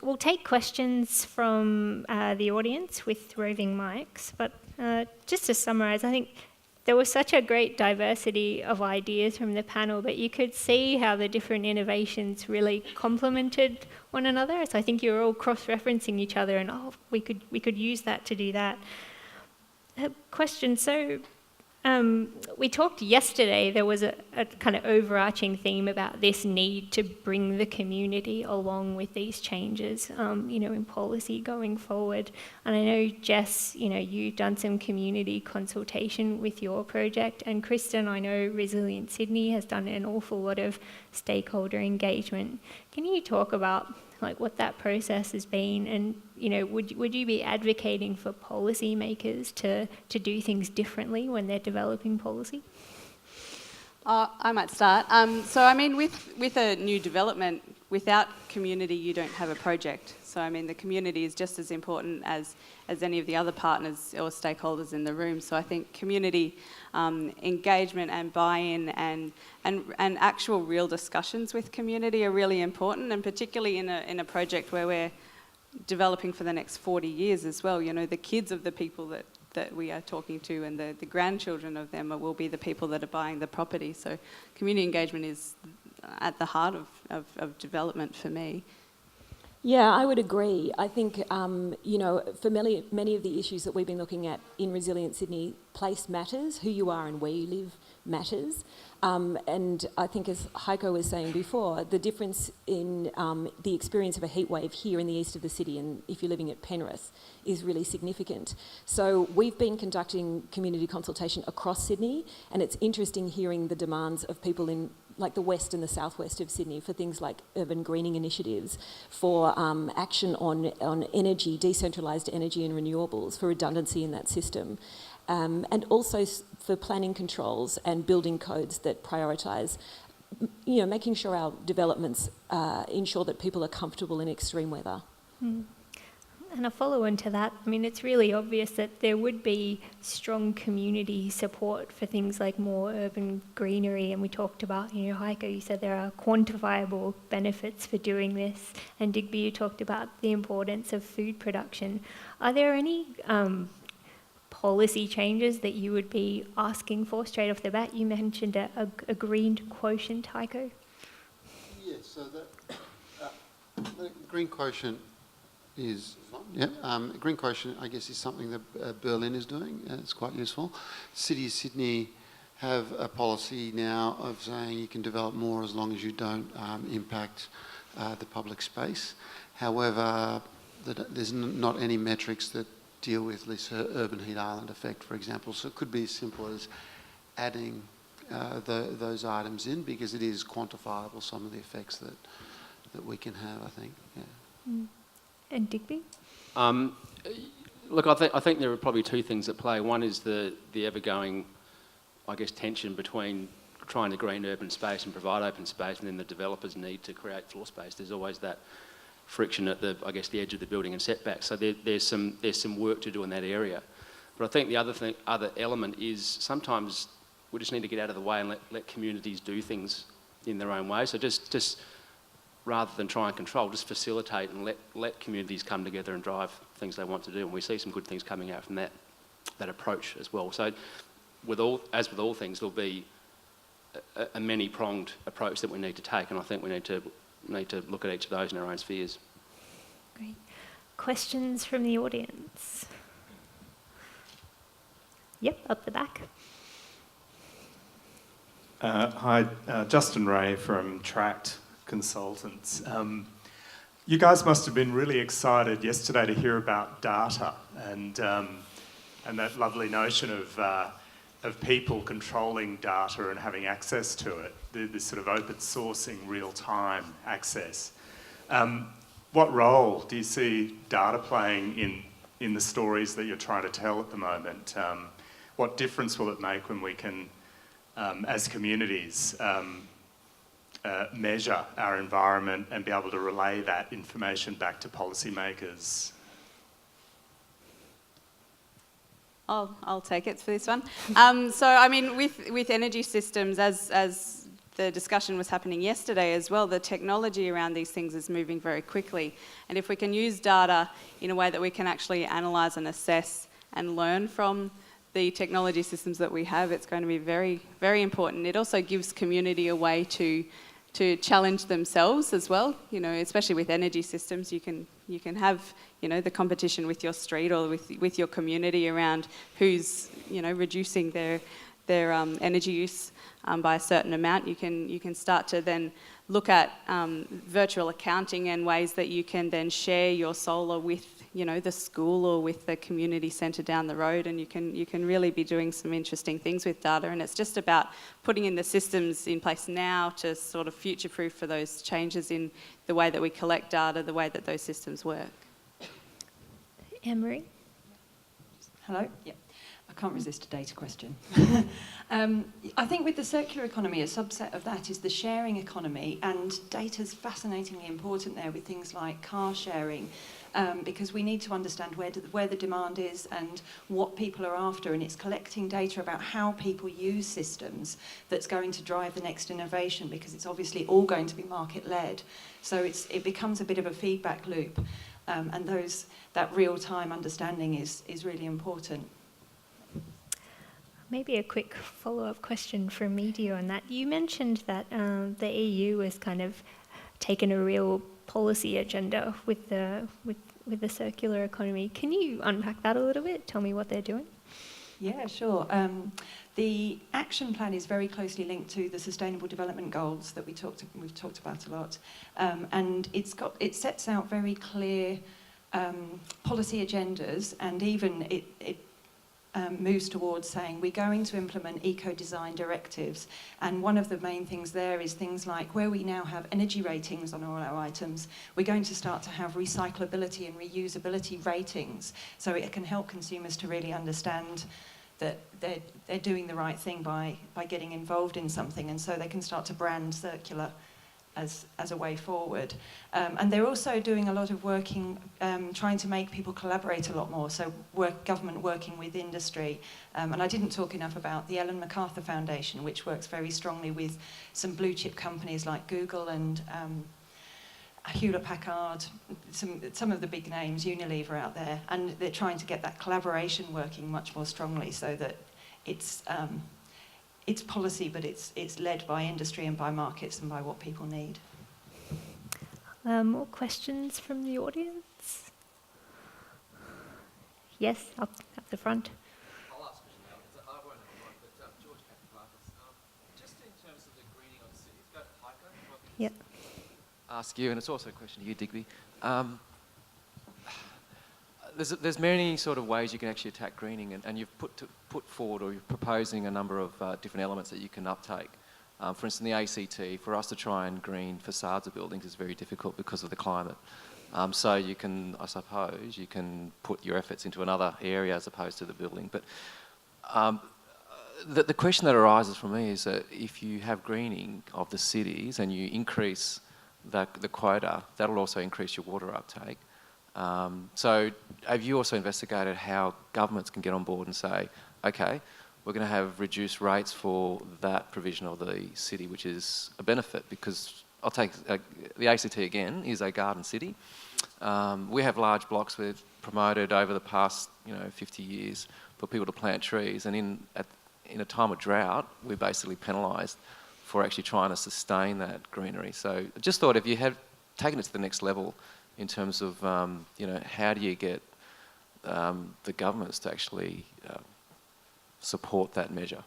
We'll take questions from the audience with roving mics, but just to summarise, I think there was such a great diversity of ideas from the panel, but you could see how the different innovations really complemented one another. So I think you were all cross-referencing each other, and we could use that to do that. Question, so we talked yesterday, there was a kind of overarching theme about this need to bring the community along with these changes, in policy going forward. And I know, Jess, you've done some community consultation with your project, and Kristin, I know Resilient Sydney has done an awful lot of stakeholder engagement. Can you talk about what that process has been, and would you be advocating for policymakers to do things differently when they're developing policy? I might start. With a new development, without community, you don't have a project. So the community is just as important as any of the other partners or stakeholders in the room. So I think community engagement and buy-in and actual real discussions with community are really important, and particularly in a project where we're developing for the next 40 years as well. The kids of the people that we are talking to and the grandchildren of them will be the people that are buying the property. So community engagement is at the heart of development for me. Yeah, I would agree. I think, for many of the issues that we've been looking at in Resilient Sydney, place matters, who you are and where you live matters. And I think, as Haico was saying before, the difference in the experience of a heat wave here in the east of the city, and if you're living at Penrith, is really significant. So we've been conducting community consultation across Sydney, and it's interesting hearing the demands of people in the west and the southwest of Sydney for things like urban greening initiatives, for action on energy, decentralised energy and renewables, for redundancy in that system. And also for planning controls and building codes that prioritise, making sure our developments ensure that people are comfortable in extreme weather. Mm. And a follow-on to that, it's really obvious that there would be strong community support for things like more urban greenery, and we talked about, Haico, you said there are quantifiable benefits for doing this, and Digby, you talked about the importance of food production. Are there any policy changes that you would be asking for straight off the bat? You mentioned a green quotient, Haico. Yes, so the green quotient is, green quotient, I guess, is something that Berlin is doing. It's quite useful. City of Sydney have a policy now of saying you can develop more as long as you don't impact the public space. However, there's not any metrics that deal with this urban heat island effect, for example. So it could be as simple as adding those items in, because it is quantifiable, some of the effects that we can have, I think. Yeah. Mm. And Digby? Look, I think there are probably two things at play. One is the ever-going, I guess, tension between trying to green urban space and provide open space, and then the developers' need to create floor space. There's always that friction at the edge of the building and setbacks. So there's some work to do in that area. But I think the other element is sometimes we just need to get out of the way and let communities do things in their own way. So just rather than try and control, just facilitate and let communities come together and drive things they want to do. And we see some good things coming out from that approach as well. So as with all things, there'll be a many-pronged approach that we need to take, and I think we need to look at each of those in our own spheres. Great. Questions from the audience? Yep, up the back. Hi, Justin Ray from Tract Consultants. You guys must have been really excited yesterday to hear about data and that lovely notion of people controlling data and having access to it, this sort of open sourcing real-time access. What role do you see data playing in the stories that you're trying to tell at the moment? What difference will it make when we can, as communities, measure our environment and be able to relay that information back to policymakers? I'll take it for this one. With energy systems, as the discussion was happening yesterday as well, the technology around these things is moving very quickly. And if we can use data in a way that we can actually analyse and assess and learn from the technology systems that we have, it's going to be very, very important. It also gives community a way to challenge themselves as well, you know, especially with energy systems. You can have, you know, the competition with your street or with your community around who's, you know, reducing their energy use by a certain amount. You can start to then look at virtual accounting and ways that you can then share your solar with, you know, the school or with the community centre down the road, and you can really be doing some interesting things with data. And it's just about putting in the systems in place now to sort of future-proof for those changes in the way that we collect data, the way that those systems work. Anne-Marie? Hello? Yeah. I can't resist a data question. I think with the circular economy, a subset of that is the sharing economy, and data's fascinatingly important there with things like car sharing, because we need to understand where the demand is and what people are after, and it's collecting data about how people use systems that's going to drive the next innovation, because it's obviously all going to be market-led. So it becomes a bit of a feedback loop, and that real-time understanding is really important. Maybe a quick follow-up question from me to you on that. You mentioned that the EU has kind of taken a real policy agenda with the circular economy. Can you unpack that a little bit? Tell me what they're doing. Yeah, sure. The action plan is very closely linked to the Sustainable Development Goals that we've talked about a lot, and it sets out very clear policy agendas, and even it moves towards saying we're going to implement eco-design directives, and one of the main things there is things like where we now have energy ratings on all our items, we're going to start to have recyclability and reusability ratings, so it can help consumers to really understand that they're doing the right thing by getting involved in something, and so they can start to brand circular as a way forward. And they're also doing a lot of working, trying to make people collaborate a lot more, so government working with industry. And I didn't talk enough about the Ellen MacArthur Foundation, which works very strongly with some blue chip companies like Google and Hewlett-Packard, some of the big names, Unilever out there, and they're trying to get that collaboration working much more strongly so that it's policy, but it's led by industry and by markets and by what people need. More questions from the audience? Yes, up the front. I'll ask a question now, because I won't have a mic, but George Papadakis, just in terms of the greening of the city, go to Haico, if I could Yep. ask you, and it's also a question to you, Digby. There's many sort of ways you can actually attack greening, and you've put forward, or you're proposing a number of different elements that you can uptake. For instance, the ACT, for us to try and green facades of buildings is very difficult because of the climate. So you can, I suppose, you can put your efforts into another area as opposed to the building. But the question that arises for me is that if you have greening of the cities and you increase the quota, that'll also increase your water uptake. So have you also investigated how governments can get on board and say, okay, we're going to have reduced rates for that provision of the city, which is a benefit, because I'll take the ACT again, is a garden city. We have large blocks we've promoted over the past 50 years for people to plant trees, and in a time of drought, we're basically penalised for actually trying to sustain that greenery. So I just thought if you had taken it to the next level, in terms of, how do you get the governments to actually support that measure?